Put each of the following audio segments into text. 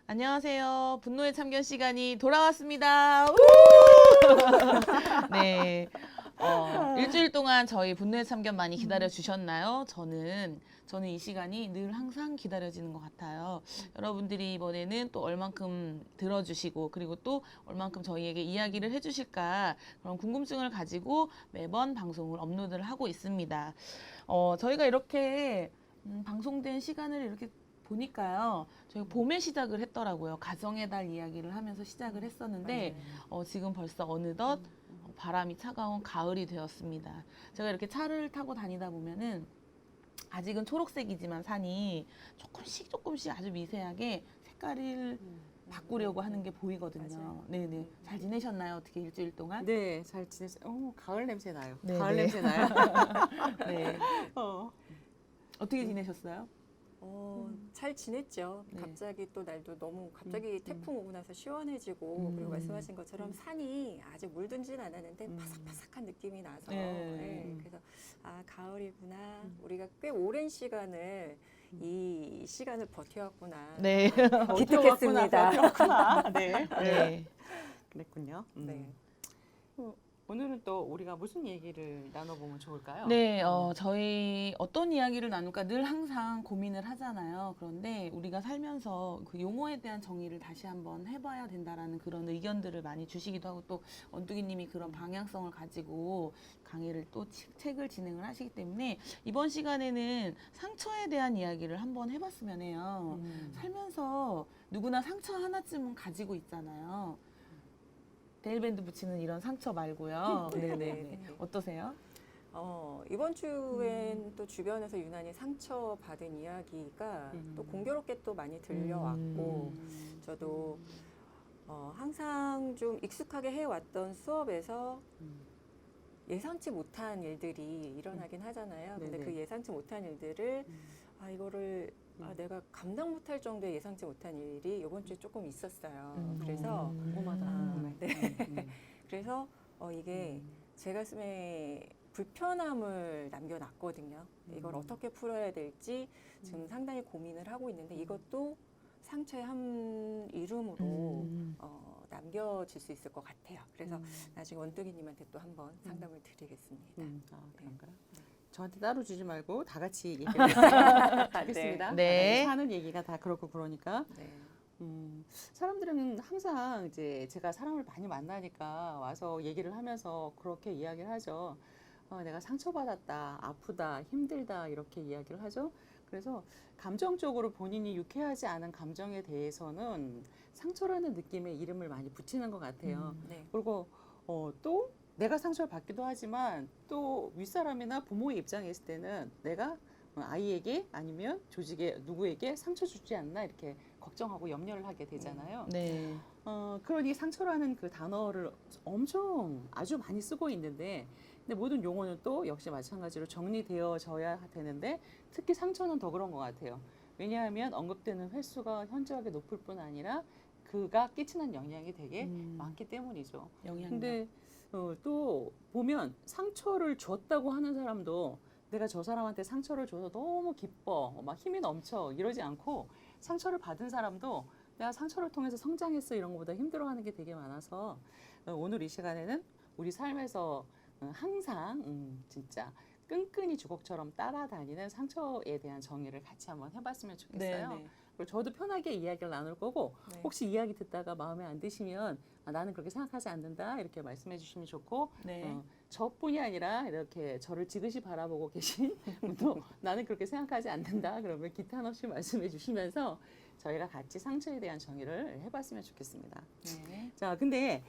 안녕하세요. 분노의 참견 시간이 돌아왔습니다. 우! 네. 일주일 동안 저희 분노의 참견 많이 기다려 주셨나요? 저는 이 시간이 늘 항상 기다려지는 것 같아요. 여러분들이 이번에는 또 얼만큼 들어주시고 그리고 또 얼만큼 저희에게 이야기를 해주실까 그런 궁금증을 가지고 매번 방송을 업로드를 하고 있습니다. 저희가 이렇게 방송된 시간을 이렇게 보니까요. 저희가 봄에 시작을 했더라고요. 가정의 달 이야기를 하면서 시작을 했었는데 지금 벌써 어느덧 바람이 차가운 가을이 되었습니다. 제가 이렇게 차를 타고 다니다 보면은 아직은 초록색이지만 산이 조금씩 아주 미세하게 색깔을 바꾸려고 하는 게 보이거든요. 맞아요. 네네. 잘 지내셨나요? 어떻게 일주일 동안? 네, 잘 지냈어요. 가을 냄새 나요. 네, 가을 네. 냄새 나요. 네. 어. 어떻게 지내셨어요? 잘 지냈죠. 네. 갑자기 또 날도 너무 갑자기 태풍 오고 나서 시원해지고 그리고 말씀하신 것처럼 산이 아직 물든지는 않았는데 바삭바삭한 느낌이 나서 네. 그래서 가을이구나. 우리가 꽤 오랜 시간을 이 시간을 버텨왔구나. 네. 기특했습니다. 그렇구나. 네. 네. 그랬군요. 네. 오늘은 또 우리가 무슨 얘기를 나눠보면 좋을까요? 네, 저희 어떤 이야기를 나눌까 늘 항상 고민을 하잖아요. 그런데 우리가 살면서 그 용어에 대한 정의를 다시 한번 해봐야 된다라는 그런 의견들을 많이 주시기도 하고 또 원뚜기님이 그런 방향성을 가지고 강의를 또 책을 진행을 하시기 때문에 이번 시간에는 상처에 대한 이야기를 한번 해봤으면 해요. 살면서 누구나 상처 하나쯤은 가지고 있잖아요. 데일밴드 붙이는 이런 상처 말고요. 네, 네네. 네. 어떠세요? 이번 주엔 또 주변에서 유난히 상처받은 이야기가 또 공교롭게 또 많이 들려왔고 저도 항상 좀 익숙하게 해왔던 수업에서 예상치 못한 일들이 일어나긴 하잖아요. 근데 네네. 그 예상치 못한 일들을 이거를 내가 감당 못할 정도의 예상치 못한 일이 이번 주에 조금 있었어요. 그래서 궁금하다. 네. 그래서 이게 제 가슴에 불편함을 남겨놨거든요. 이걸 어떻게 풀어야 될지 지금 상당히 고민을 하고 있는데 이것도 상처의 한 이름으로 남겨질 수 있을 것 같아요. 그래서 나중에 원뚜기님한테 또 한번 상담을 드리겠습니다. 그런가요? 저한테 따로 주지 말고 다 같이 얘기하겠습니다. 하겠습니다. 네. 사는 얘기가 다 그렇고 그러니까. 네. 사람들은 항상 이제 제가 사람을 많이 만나니까 와서 얘기를 하면서 그렇게 이야기를 하죠. 내가 상처받았다, 아프다, 힘들다 이렇게 이야기를 하죠. 그래서 감정적으로 본인이 유쾌하지 않은 감정에 대해서는 상처라는 느낌의 이름을 많이 붙이는 것 같아요. 네. 그리고 또 내가 상처를 받기도 하지만 또 윗사람이나 부모의 입장에 있을 때는 내가 아이에게 아니면 조직에 누구에게 상처 주지 않나 이렇게 걱정하고 염려를 하게 되잖아요. 네. 그러니 상처라는 그 단어를 엄청 아주 많이 쓰고 있는데 근데 모든 용어는 또 역시 마찬가지로 정리되어져야 되는데 특히 상처는 더 그런 것 같아요. 왜냐하면 언급되는 횟수가 현저하게 높을 뿐 아니라 그가 끼치는 영향이 되게 많기 때문이죠. 영향력. 근데 또 보면 상처를 줬다고 하는 사람도 내가 저 사람한테 상처를 줘서 너무 기뻐, 막 힘이 넘쳐 이러지 않고 상처를 받은 사람도 내가 상처를 통해서 성장했어 이런 것보다 힘들어하는 게 되게 많아서 오늘 이 시간에는 우리 삶에서 항상 진짜 끈끈이 주걱처럼 따라다니는 상처에 대한 정의를 같이 한번 해봤으면 좋겠어요. 네, 네. 그리고 저도 편하게 이야기를 나눌 거고 네. 혹시 이야기 듣다가 마음에 안 드시면 나는 그렇게 생각하지 않는다 이렇게 말씀해 주시면 좋고 네. 저뿐이 아니라 이렇게 저를 지그시 바라보고 계신 분도 나는 그렇게 생각하지 않는다 그러면 기탄 없이 말씀해 주시면서 저희가 같이 상처에 대한 정의를 해봤으면 좋겠습니다. 네. 자, 근데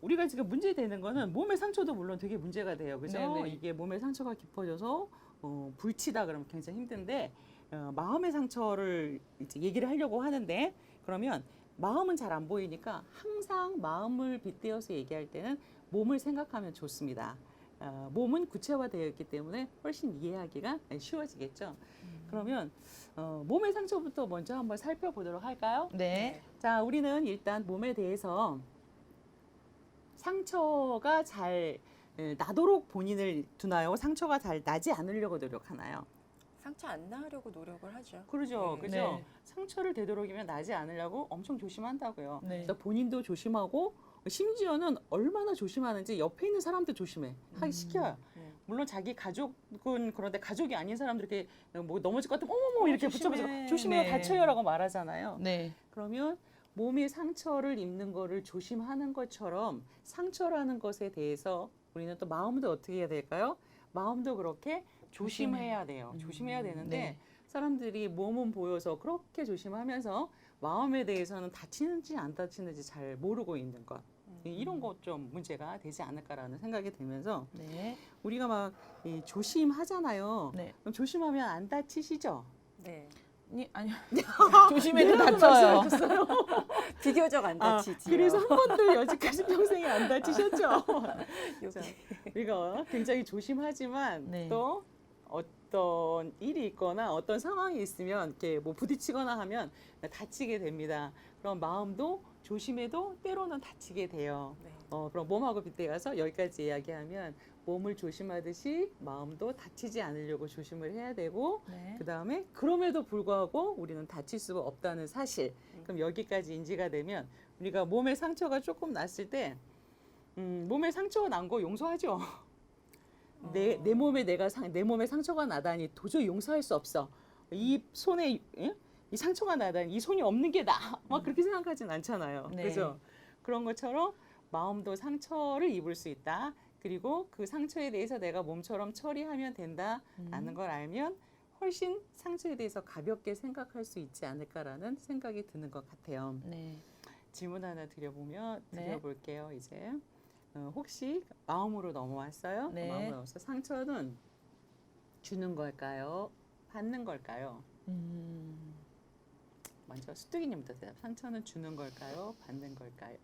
우리가 지금 문제되는 거는 몸의 상처도 물론 되게 문제가 돼요. 그죠? 네네. 이게 몸의 상처가 깊어져서 불치다 그러면 굉장히 힘든데 마음의 상처를 이제 얘기를 하려고 하는데 그러면 마음은 잘 안 보이니까 항상 마음을 빗대어서 얘기할 때는 몸을 생각하면 좋습니다. 몸은 구체화되어 있기 때문에 훨씬 이해하기가 쉬워지겠죠. 그러면 몸의 상처부터 먼저 한번 살펴보도록 할까요? 네. 자, 우리는 일단 몸에 대해서 상처가 잘 나도록 본인을 두나요? 상처가 잘 나지 않으려고 노력하나요? 상처 안 나려고 노력을 하죠. 그러죠. 네. 그죠? 네. 상처를 되도록이면 나지 않으려고 엄청 조심한다고요. 네. 그래서 본인도 조심하고 심지어는 얼마나 조심하는지 옆에 있는 사람도 조심해. 하기 시켜요. 네. 물론 자기 가족은 그런데 가족이 아닌 사람들 이렇게 뭐 넘어질 것 같으면 어머머 이렇게 조심해. 붙여서 조심해요 네. 다쳐요라고 말하잖아요. 네. 그러면 몸에 상처를 입는 거를 조심하는 것처럼 상처라는 것에 대해서 우리는 또 마음도 어떻게 해야 될까요? 마음도 그렇게 조심해야 돼요. 조심해야 되는데 네. 사람들이 몸은 보여서 그렇게 조심하면서 마음에 대해서는 다치는지 안 다치는지 잘 모르고 있는 것. 이런 것 좀 문제가 되지 않을까라는 생각이 들면서 네. 우리가 막 조심하잖아요. 네. 그럼 조심하면 안 다치시죠? 네. 아니요. 조심해도 다쳐요. 비교적 안 다치지. 그래서 한 번도 여지까지 평생에 안 다치셨죠? 여기. 우리가 굉장히 조심하지만 네. 또 어떤 일이 있거나 어떤 상황이 있으면 이렇게 뭐 부딪히거나 하면 다치게 됩니다. 그럼 마음도 조심해도 때로는 다치게 돼요. 네. 그럼 몸하고 빗대가서 여기까지 이야기하면 몸을 조심하듯이 마음도 다치지 않으려고 조심을 해야 되고 네. 그 다음에 그럼에도 불구하고 우리는 다칠 수가 없다는 사실. 그럼 여기까지 인지가 되면 우리가 몸에 상처가 조금 났을 때 몸에 상처가 난 거 용서하죠. 내 몸에 내 몸에 상처가 나다니 도저히 용서할 수 없어. 이 손에 이 상처가 나다니 이 손이 없는 게 나. 막 그렇게 생각하진 않잖아요. 네. 그죠? 그런 것처럼 마음도 상처를 입을 수 있다. 그리고 그 상처에 대해서 내가 몸처럼 처리하면 된다라는 걸 알면 훨씬 상처에 대해서 가볍게 생각할 수 있지 않을까라는 생각이 드는 것 같아요. 네. 질문 하나 네. 드려볼게요. 이제 혹시 마음으로 넘어왔어요? 네. 마음으로 넘어서 상처는 주는 걸까요? 받는 걸까요? 먼저 수뚜기님부터 대답. 상처는 주는 걸까요? 받는 걸까요?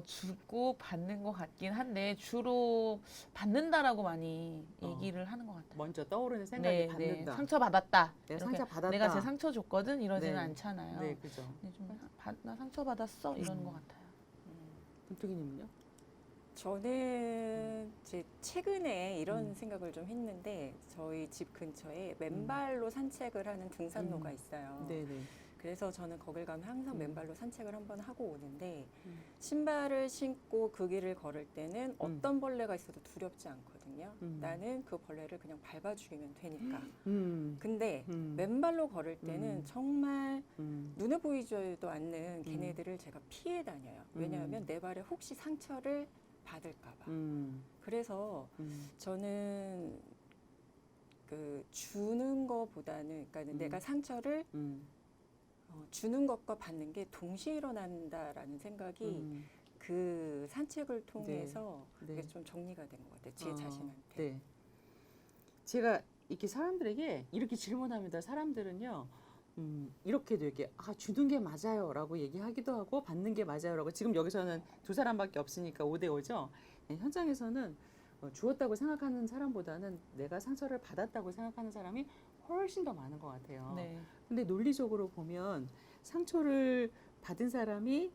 주고 받는 것 같긴 한데 주로 받는다라고 많이 얘기를 하는 것 같아요. 먼저 떠오르는 생각이 네, 받는다. 네. 상처 받았다. 내가 이렇게 상처 받았다. 내가 제 상처 줬거든 이러지는 네. 않잖아요. 네, 그죠. 근데 좀 나 상처 받았어 이러는 것 같아요. 수뚜기님은요? 저는 이제 최근에 이런 생각을 좀 했는데 저희 집 근처에 맨발로 산책을 하는 등산로가 있어요. 네네. 그래서 저는 거길 가면 항상 맨발로 산책을 한번 하고 오는데 음. 신발을 신고 그 길을 걸을 때는 어떤 벌레가 있어도 두렵지 않거든요. 나는 그 벌레를 그냥 밟아 죽이면 되니까. 근데 맨발로 걸을 때는 정말 눈에 보이지도 않는 걔네들을 제가 피해 다녀요. 왜냐하면 내 발에 혹시 상처를 받을까 봐. 그래서 저는 그 주는 거보다는 그러니까 내가 상처를 주는 것과 받는 게 동시에 일어난다라는 생각이 그 산책을 통해서 네. 그게 네. 좀 정리가 된 것 같아요. 제 자신한테. 네. 제가 이렇게 사람들에게 이렇게 질문합니다. 사람들은요, 이렇게도 이렇게 주는 게 맞아요라고 얘기하기도 하고 받는 게 맞아요라고. 지금 여기서는 두 사람밖에 없으니까 5대5죠. 현장에서는 주었다고 생각하는 사람보다는 내가 상처를 받았다고 생각하는 사람이 훨씬 더 많은 것 같아요. 네. 근데 논리적으로 보면 상처를 받은 사람이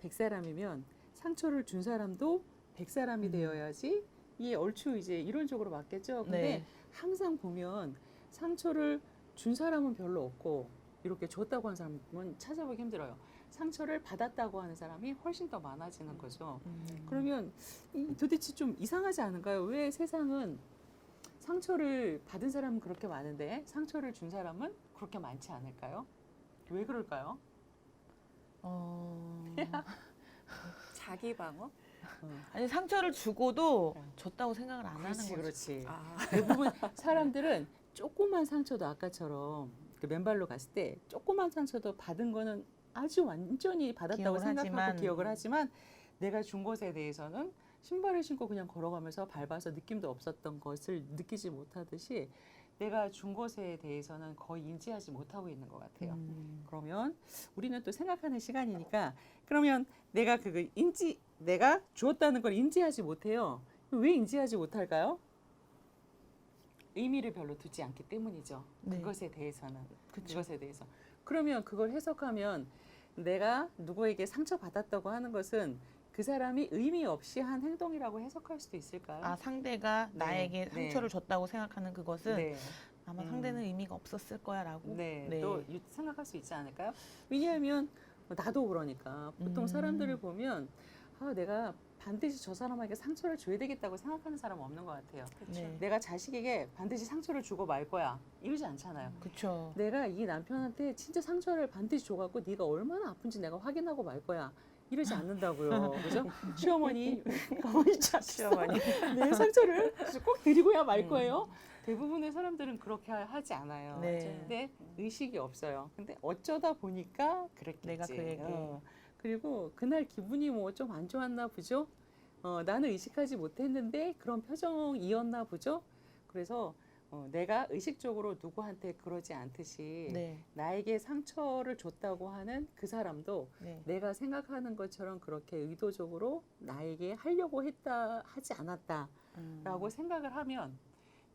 100사람이면 상처를 준 사람도 100사람이 되어야지 이게 얼추 이제 이론적으로 맞겠죠. 근데 네. 항상 보면 상처를 준 사람은 별로 없고 이렇게 줬다고 하는 사람은 찾아보기 힘들어요. 상처를 받았다고 하는 사람이 훨씬 더 많아지는 거죠. 그러면 도대체 좀 이상하지 않은가요? 왜 세상은 상처를 받은 사람은 그렇게 많은데 상처를 준 사람은 그렇게 많지 않을까요? 왜 그럴까요? 자기 방어? 아니 상처를 주고도 네. 줬다고 생각을 안 하는 거죠. 그렇지. 아, 대부분 사람들은 조그만 상처도 아까처럼 그 맨발로 갔을 때 조그만 상처도 받은 거는 아주 완전히 받았다고 기억을 생각하고 하지만, 기억을 하지만 내가 준 것에 대해서는 신발을 신고 그냥 걸어가면서 밟아서 느낌도 없었던 것을 느끼지 못하듯이 내가 준 것에 대해서는 거의 인지하지 못하고 있는 것 같아요. 그러면 우리는 또 생각하는 시간이니까 그러면 내가 내가 주었다는 걸 인지하지 못해요. 왜 인지하지 못할까요? 의미를 별로 두지 않기 때문이죠. 네. 그것에 대해서는. 그것에 대해서. 그러면 그걸 해석하면 내가 누구에게 상처받았다고 하는 것은 그 사람이 의미 없이 한 행동이라고 해석할 수도 있을까요? 상대가 네, 나에게 네. 상처를 줬다고 생각하는 그것은 네. 아마 상대는 의미가 없었을 거야라고. 네, 또 생각할 수 있지 않을까요? 왜냐하면 나도 그러니까 보통 사람들을 보면 내가 반드시 저 사람에게 상처를 줘야 되겠다고 생각하는 사람은 없는 것 같아요. 네. 내가 자식에게 반드시 상처를 주고 말 거야 이러지 않잖아요. 그렇죠. 내가 이 남편한테 진짜 상처를 반드시 줘갖고 네가 얼마나 아픈지 내가 확인하고 말 거야. 이러지 않는다고요. 그죠? 시어머니, 가만히 있지 않겠어? 시어머니. 내 상처를 꼭 드리고야 말 거예요. 대부분의 사람들은 그렇게 하지 않아요. 네. 근데 의식이 없어요. 근데 어쩌다 보니까 그랬겠지. 내가 그 얘기. 그리고 그날 기분이 뭐 좀 안 좋았나 보죠? 나는 의식하지 못했는데 그런 표정이었나 보죠? 그래서 내가 의식적으로 누구한테 그러지 않듯이 네. 나에게 상처를 줬다고 하는 그 사람도 네. 내가 생각하는 것처럼 그렇게 의도적으로 나에게 하려고 하지 않았다라고 생각을 하면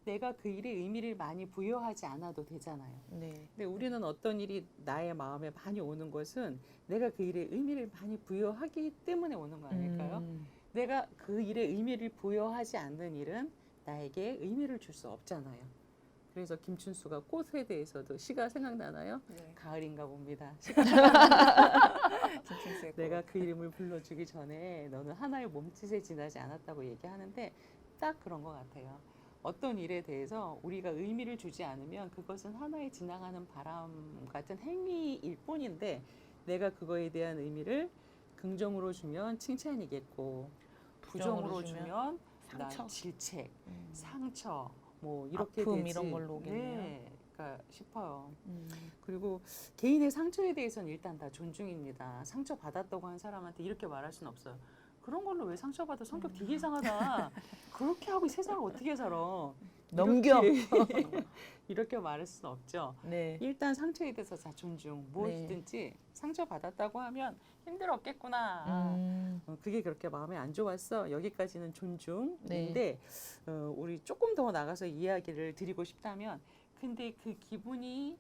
내가 그 일에 의미를 많이 부여하지 않아도 되잖아요. 네. 근데 우리는 어떤 일이 나의 마음에 많이 오는 것은 내가 그 일에 의미를 많이 부여하기 때문에 오는 거 아닐까요? 내가 그 일에 의미를 부여하지 않는 일은 나에게 의미를 줄 수 없잖아요. 그래서 김춘수가 꽃에 대해서도 시가 생각나나요? 네. 가을인가 봅니다. 김춘수의 내가 그 이름을 불러주기 전에 너는 하나의 몸짓에 지나지 않았다고 얘기하는데 딱 그런 것 같아요. 어떤 일에 대해서 우리가 의미를 주지 않으면 그것은 하나의 지나가는 바람 같은 행위일 뿐인데 내가 그거에 대한 의미를 긍정으로 주면 칭찬이겠고 부정으로 주면 상처. 질책, 상처 뭐 이렇게 아픔 되지. 이런 걸로 오겠네요. 네, 그러니까 싶어요. 그리고 개인의 상처에 대해서는 일단 다 존중입니다. 상처 받았다고 하는 사람한테 이렇게 말할 수는 없어요. 그런 걸로 왜 상처받아? 성격 되게 이상하다. 그렇게 하고 세상을 어떻게 살아? 넘겨. 이렇게 말할 수는 없죠. 네. 일단 상처에 대해서 다 존중. 무엇이든지 상처 받았다고 하면 힘들었겠구나. 그게 그렇게 마음에 안 좋았어. 여기까지는 존중인데 우리 조금 더 나가서 이야기를 드리고 싶다면 근데 그 기분이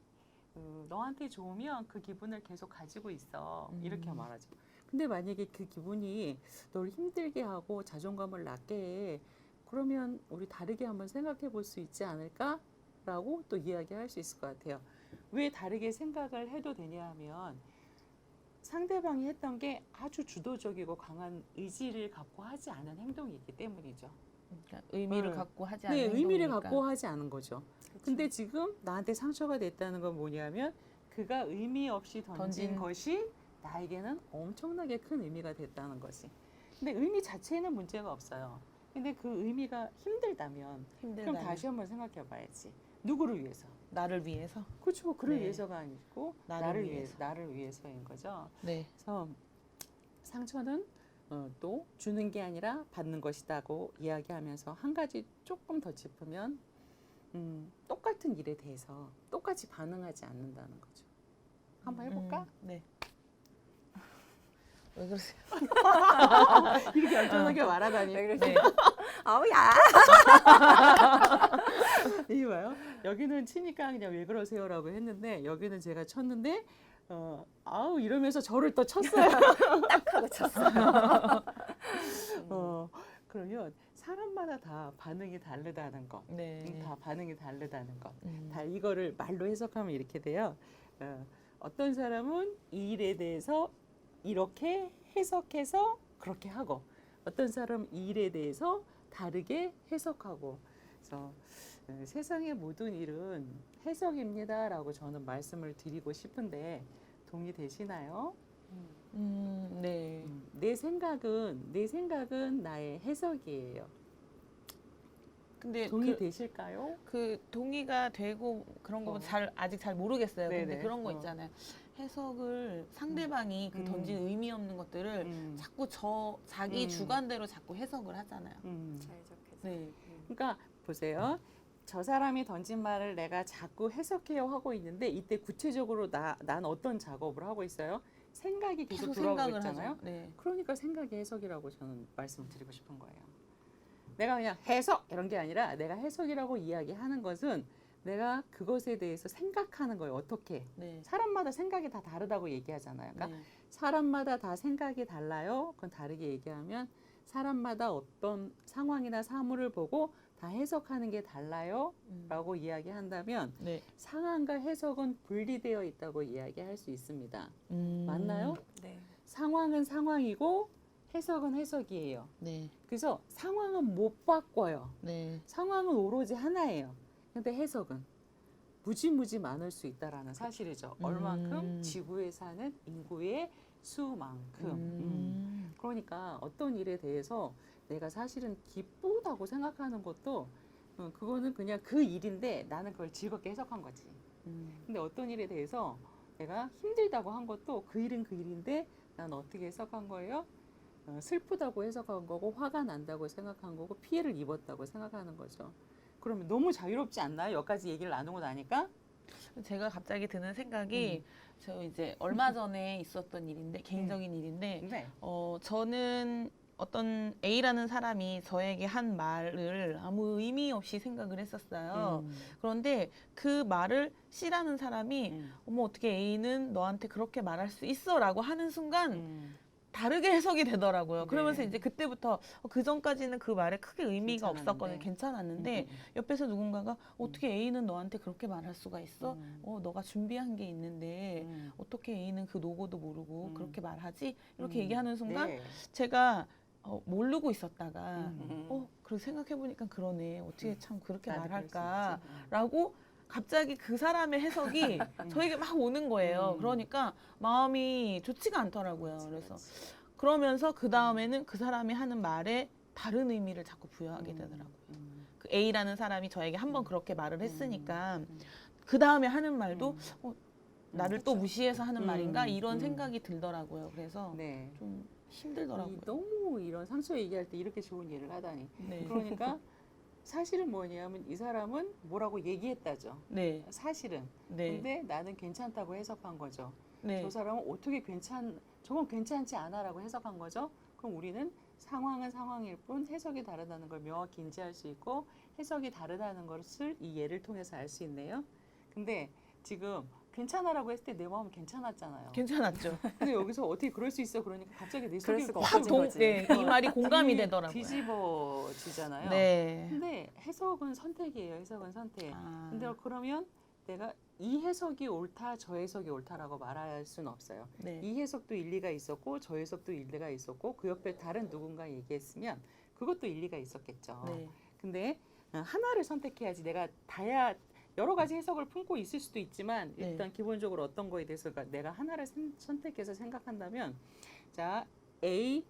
너한테 좋으면 그 기분을 계속 가지고 있어. 이렇게 말하죠. 근데 만약에 그 기분이 널 힘들게 하고 자존감을 낮게 해. 그러면 우리 다르게 한번 생각해 볼 수 있지 않을까라고 또 이야기할 수 있을 것 같아요. 왜 다르게 생각을 해도 되냐 하면 상대방이 했던 게 아주 주도적이고 강한 의지를 갖고 하지 않은 행동이기 때문이죠. 그러니까 의미를 갖고 하지 않는 네, 의미를 행동이니까. 갖고 하지 않은 거죠. 근데 지금 나한테 상처가 됐다는 건 뭐냐면 그가 의미 없이 던진 것이 나에게는 엄청나게 큰 의미가 됐다는 것이. 근데 의미 자체에는 문제가 없어요. 근데 그 의미가 힘들다면 그럼 다시 한번 생각해 봐야지. 누구를 위해서? 나를 위해서. 그렇죠. 그를 네. 위해서가 아니고 나를 위해서. 나를 위해서인 거죠. 네. 그래서 상처는 또 주는 게 아니라 받는 것이다고 이야기하면서 한 가지 조금 더 짚으면 똑같은 일에 대해서 똑같이 반응하지 않는다는 거죠. 한번 해볼까? 네. 왜 그러세요? 이렇게 얌전하게 말하다니. 왜 네. 아우 야. 이게 봐요. 여기는 치니까 그냥 왜 그러세요라고 했는데 여기는 제가 쳤는데 아우 이러면서 저를 또 쳤어요. 딱 하고 쳤어요. 그러면 사람마다 다 반응이 다르다는 것. 네. 다 반응이 다르다는 것. 다 이거를 말로 해석하면 이렇게 돼요. 어떤 사람은 이 일에 대해서 이렇게 해석해서 그렇게 하고 어떤 사람은 이 일에 대해서 다르게 해석하고 그래서 세상의 모든 일은 해석입니다라고 저는 말씀을 드리고 싶은데 동의되시나요? 네. 내 생각은 나의 해석이에요. 근데 동의되실까요? 그 동의가 되고 그런 거 아직 잘 모르겠어요. 네네. 근데 그런 거 있잖아요. 해석을 상대방이 그 던진 의미 없는 것들을 자꾸 자기 주관대로 자꾸 해석을 하잖아요. 잘 적혀져. 네. 그러니까 보세요. 저 사람이 던진 말을 내가 자꾸 해석해요 하고 있는데 이때 구체적으로 난 어떤 작업을 하고 있어요? 생각이 계속 돌아오고 생각을 있잖아요. 하죠. 네. 그러니까 생각의 해석이라고 저는 말씀드리고 싶은 거예요. 내가 그냥 해석 이런 게 아니라 내가 해석이라고 이야기하는 것은 내가 그것에 대해서 생각하는 거예요. 어떻게? 네. 사람마다 생각이 다 다르다고 얘기하잖아요. 그러니까 네. 사람마다 다 생각이 달라요. 그건 다르게 얘기하면 사람마다 어떤 상황이나 사물을 보고 다 해석하는 게 달라요? 음. 라고 이야기한다면 네. 상황과 해석은 분리되어 있다고 이야기할 수 있습니다. 맞나요? 네. 상황은 상황이고 해석은 해석이에요. 네. 그래서 상황은 못 바꿔요. 네. 상황은 오로지 하나예요. 근데 해석은 무지무지 많을 수 있다라는 사실이죠. 얼만큼 지구에 사는 인구의 수만큼. 그러니까 어떤 일에 대해서 내가 사실은 기쁘다고 생각하는 것도 그거는 그냥 그 일인데 나는 그걸 즐겁게 해석한 거지. 근데 어떤 일에 대해서 내가 힘들다고 한 것도 그 일은 그 일인데 난 어떻게 해석한 거예요? 슬프다고 해석한 거고 화가 난다고 생각한 거고 피해를 입었다고 생각하는 거죠. 그러면 너무 자유롭지 않나요? 여기까지 얘기를 나누고 나니까? 제가 갑자기 드는 생각이 저 이제 얼마 전에 있었던 일인데 개인적인 일인데 네. 저는 어떤 A라는 사람이 저에게 한 말을 아무 의미 없이 생각을 했었어요. 그런데 그 말을 C라는 사람이 어머 어떻게 A는 너한테 그렇게 말할 수 있어라고 하는 순간 다르게 해석이 되더라고요. 네. 그러면서 이제 그때부터 그 전까지는 그 말에 크게 의미가 괜찮았는데. 없었거든요. 괜찮았는데 옆에서 누군가가 어떻게 A는 너한테 그렇게 말할 수가 있어? 너가 준비한 게 있는데 어떻게 A는 그 노고도 모르고 그렇게 말하지? 이렇게 얘기하는 순간 네. 제가 모르고 있었다가 그리고 생각해보니까 그러네. 어떻게 참 그렇게 나도 그럴 수 있지. 말할까라고 갑자기 그 사람의 해석이 저에게 막 오는 거예요. 그러니까 마음이 좋지가 않더라고요. 그래서 그러면서 그 다음에는 그 사람이 하는 말에 다른 의미를 자꾸 부여하게 되더라고요. 그 A라는 사람이 저에게 한번 그렇게 말을 했으니까 그 다음에 하는 말도 나를 또 무시해서 하는 말인가 이런 생각이 들더라고요. 그래서 네. 좀 힘들더라고요. 너무 이런 상처 얘기할 때 이렇게 좋은 예를 하다니. 네. 그러니까 사실은 뭐냐면 이 사람은 뭐라고 얘기했다죠. 네. 사실은. 네. 근데 나는 괜찮다고 해석한 거죠. 네. 저 사람은 어떻게 저건 괜찮지 않아라고 해석한 거죠. 그럼 우리는 상황은 상황일 뿐 해석이 다르다는 걸 명확히 인지할 수 있고 해석이 다르다는 것을 이 예를 통해서 알 수 있네요. 근데 지금 괜찮아라고 했을 때 내 마음은 괜찮았잖아요. 괜찮았죠. 근데 여기서 어떻게 그럴 수 있어? 그러니까 갑자기 내 그럴 속이 수가 확 없어진 거지. 네, 이 말이 공감이 되더라고요. 뒤집어지잖아요. 네. 근데 해석은 선택이에요. 해석은 선택. 아, 근데 그러면 내가 이 해석이 옳다, 저 해석이 옳다라고 말할 수는 없어요. 네. 이 해석도 일리가 있었고 저 해석도 일리가 있었고 그 옆에 다른 누군가 얘기했으면 그것도 일리가 있었겠죠. 네. 근데 하나를 선택해야지. 내가 여러 가지 해석을 품고 있을 수도 있지만 네. 일단 기본적으로 어떤 거에 대해서 내가 하나를 선택해서 생각한다면 자 A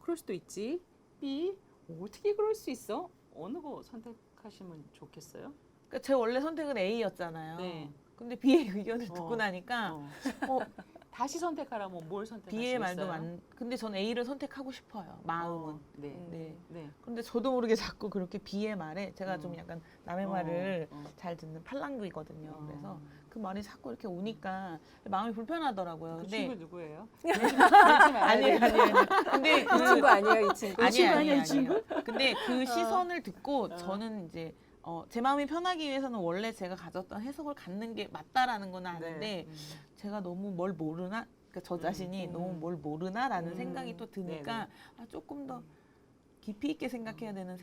그럴 수도 있지. B 어떻게 그럴 수 있어? 어느 거 선택하시면 좋겠어요? 그러니까 제 원래 선택은 A였잖아요. 네. 근데 B의 의견을 듣고 나니까 다시 선택하라면 뭘 선택하시겠어요? B의 말도 근데 전 A를 선택하고 싶어요. 마음은. 네. 네. 네. 그런데 저도 모르게 자꾸 그렇게 B의 말에 제가 좀 약간 남의 말을 잘 듣는 팔랑귀거든요. 그래서 그 말이 자꾸 이렇게 오니까 마음이 불편하더라고요. 그 근데 친구 누구예요? 아니에요. 근데 이 친구 아니에요, 이 친구. 아니에요. 이 친구? 근데 그 시선을 듣고 저는 이제 제 마음이 편하기 위해서는 원래 제가 가졌던 해석을 갖는 게 맞다라는 건 아는데 네. 제가 너무 뭘 모르나? 그러니까 저 자신이 너무 뭘 모르나라는 생각이 또 드니까 조금 더 깊이 있게 생각해야 되는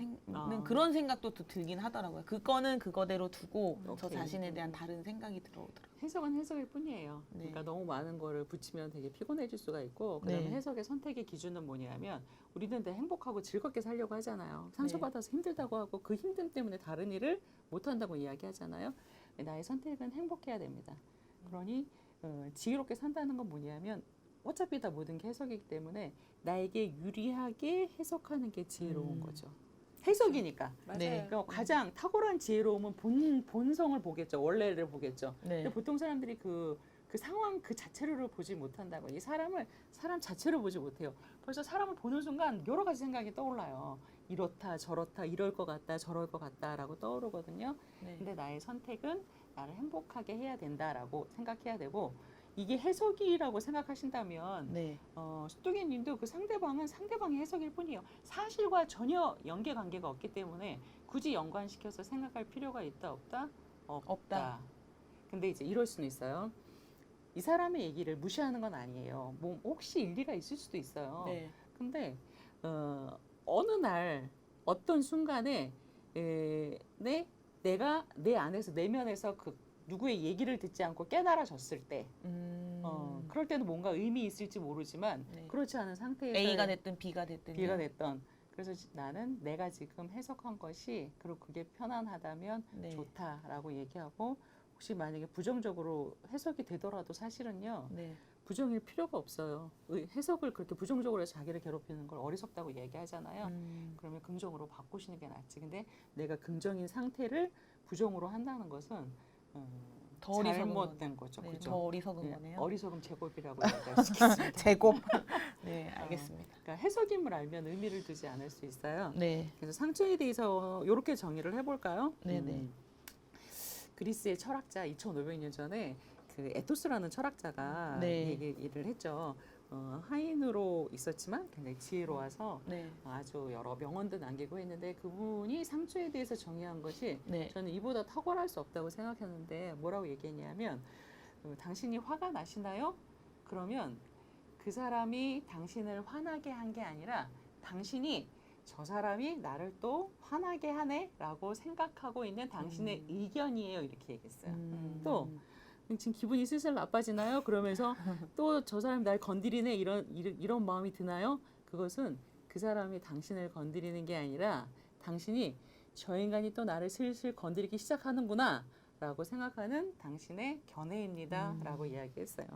그런 생각도 또 들긴 하더라고요. 그거는 그거대로 두고 저 오케이. 자신에 대한 다른 생각이 들어오더라고요. 해석은 해석일 뿐이에요. 네. 그러니까 너무 많은 거를 붙이면 되게 피곤해질 수가 있고 그다음에 네. 해석의 선택의 기준은 뭐냐면 우리는 다 행복하고 즐겁게 살려고 하잖아요. 상처받아서 힘들다고 하고 그 힘듦 때문에 다른 일을 못한다고 이야기하잖아요. 나의 선택은 행복해야 됩니다. 그러니 지혜롭게 산다는 건 뭐냐면 어차피 다 모든 게 해석이기 때문에 나에게 유리하게 해석하는 게 지혜로운 거죠. 해석이니까. 맞아요. 네. 그러니까 가장 탁월한 지혜로움은 본성을 보겠죠. 원래를 보겠죠. 네. 근데 보통 사람들이 그 상황 그 자체를 보지 못한다고. 이 사람 자체를 보지 못해요. 벌써 사람을 보는 순간 여러 가지 생각이 떠올라요. 이렇다 저렇다 이럴 것 같다 저럴 것 같다라고 떠오르거든요. 네. 근데 나의 선택은 나를 행복하게 해야 된다라고 생각해야 되고 이게 해석이라고 생각하신다면 네. 수뚜기님도 그 상대방은 상대방의 해석일 뿐이에요. 사실과 전혀 연계 관계가 없기 때문에 굳이 연관시켜서 생각할 필요가 있다 없다? 없다. 근데 이제 이럴 수는 있어요. 이 사람의 얘기를 무시하는 건 아니에요. 뭐 혹시 일리가 있을 수도 있어요. 네. 근데 어느 날 어떤 순간에 내가 내 안에서 내면에서 그 누구의 얘기를 듣지 않고 깨달아졌을 때, 그럴 때는 뭔가 의미 있을지 모르지만 네. 그렇지 않은 상태에서 A가 됐든 B가 됐든 B가 됐던. 그래서 나는 내가 지금 해석한 것이 그리고 그게 편안하다면 네. 좋다라고 얘기하고 혹시 만약에 부정적으로 해석이 되더라도 사실은요. 네. 부정일 필요가 없어요. 해석을 그렇게 부정적으로 해서 자기를 괴롭히는 걸 어리석다고 얘기하잖아요. 그러면 긍정으로 바꾸시는 게 낫지. 근데 내가 긍정인 상태를 부정으로 한다는 것은 더 어리석은 잘못된 거죠. 네, 그죠? 더 어리석은 네, 거네요. 어리석음 제곱이라고 얘기할 수 있습니다. 제곱. 네, 알겠습니다. 그러니까 해석임을 알면 의미를 두지 않을 수 있어요. 네. 그래서 상처에 대해서 이렇게 정의를 해볼까요? 네네. 그리스의 철학자 2,500년 전에 그 에토스라는 철학자가 네. 얘기를 했죠. 하인으로 있었지만 굉장히 지혜로워서 네. 아주 여러 명언도 남기고 했는데 그분이 상처에 대해서 정의한 것이 네. 저는 이보다 탁월할 수 없다고 생각했는데 뭐라고 얘기했냐면 당신이 화가 나시나요? 그러면 그 사람이 당신을 화나게 한 게 아니라 당신이 저 사람이 나를 또 화나게 하네 라고 생각하고 있는 당신의 의견이에요. 이렇게 얘기했어요. 또 지금 기분이 슬슬 나빠지나요? 그러면서 또 저 사람이 날 건드리네 이런 마음이 드나요? 그것은 그 사람이 당신을 건드리는 게 아니라 당신이 저 인간이 또 나를 슬슬 건드리기 시작하는구나 라고 생각하는 당신의 견해입니다 라고 이야기했어요.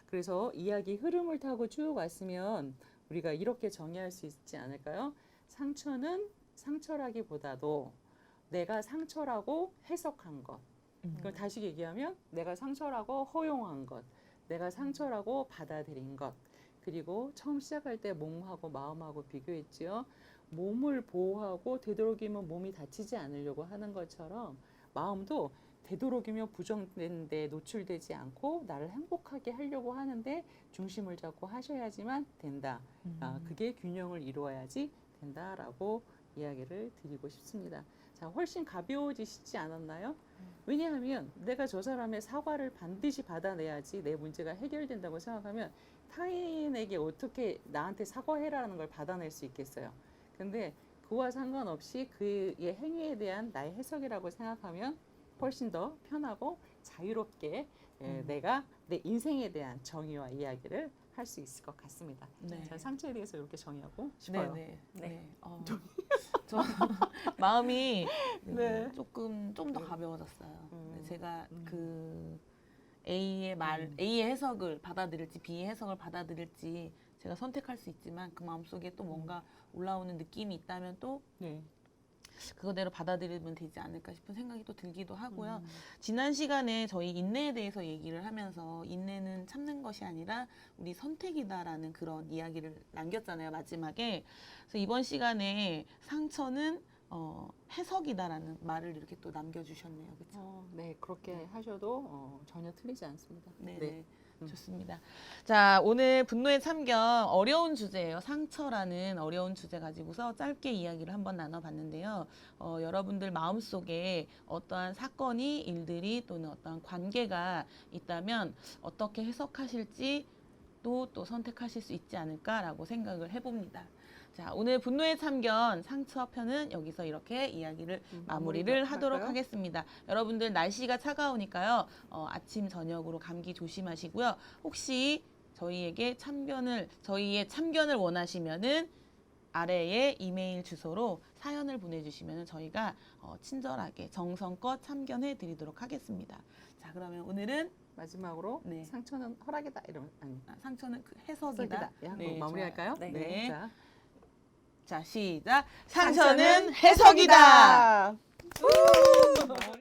그래서 이야기 흐름을 타고 쭉 왔으면 우리가 이렇게 정의할 수 있지 않을까요? 상처는 상처라기보다도 내가 상처라고 해석한 것. 그걸 다시 얘기하면 내가 상처라고 허용한 것, 내가 상처라고 받아들인 것. 그리고 처음 시작할 때 몸하고 마음하고 비교했지요. 몸을 보호하고 되도록이면 몸이 다치지 않으려고 하는 것처럼 마음도 되도록이면 부정된 데 노출되지 않고 나를 행복하게 하려고 하는데 중심을 잡고 하셔야지만 된다. 그게 균형을 이루어야지 된다라고 이야기를 드리고 싶습니다. 자, 훨씬 가벼워지시지 않았나요? 왜냐하면 내가 저 사람의 사과를 반드시 받아내야지 내 문제가 해결된다고 생각하면 타인에게 어떻게 나한테 사과해라는 걸 받아낼 수 있겠어요. 근데 그와 상관없이 그의 행위에 대한 나의 해석이라고 생각하면 훨씬 더 편하고 자유롭게 내가 내 인생에 대한 정의와 이야기를 할 수 있을 것 같습니다. 네. 자, 상처에 대해서 이렇게 정의하고 싶어요. 네. 네. 네. 저 마음이 네. 조금 좀 더 가벼워졌어요. 네, 제가 그 A의 A의 해석을 받아들일지 B의 해석을 받아들일지 제가 선택할 수 있지만 그 마음속에 또 뭔가 올라오는 느낌이 있다면 또 네. 그거대로 받아들이면 되지 않을까 싶은 생각이 또 들기도 하고요. 지난 시간에 저희 인내에 대해서 얘기를 하면서 인내는 참는 것이 아니라 우리 선택이다라는 그런 이야기를 남겼잖아요, 마지막에. 그래서 이번 시간에 상처는 해석이다라는 말을 이렇게 또 남겨주셨네요. 그렇죠? 네, 그렇게 하셔도 전혀 틀리지 않습니다. 네. 좋습니다. 자, 오늘 분노의 참견 어려운 주제예요. 상처라는 어려운 주제 가지고서 짧게 이야기를 한번 나눠봤는데요. 여러분들 마음속에 어떠한 사건이 일들이 또는 어떠한 관계가 있다면 어떻게 해석하실지 또 선택하실 수 있지 않을까라고 생각을 해봅니다. 자, 오늘 분노의 참견 상처 편은 여기서 이렇게 이야기를 마무리를 하도록 하겠습니다. 여러분들 날씨가 차가우니까요. 아침 저녁으로 감기 조심하시고요. 혹시 저희의 참견을 원하시면은 아래에 이메일 주소로 사연을 보내주시면 저희가 친절하게 정성껏 참견해 드리도록 하겠습니다. 자, 그러면 오늘은 마지막으로 네. 상처는 허락이다 이러면 상처는 해석이다. 네, 마무리할까요? 네. 네. 자. 자, 시작. 상처는 상처는 해석이다.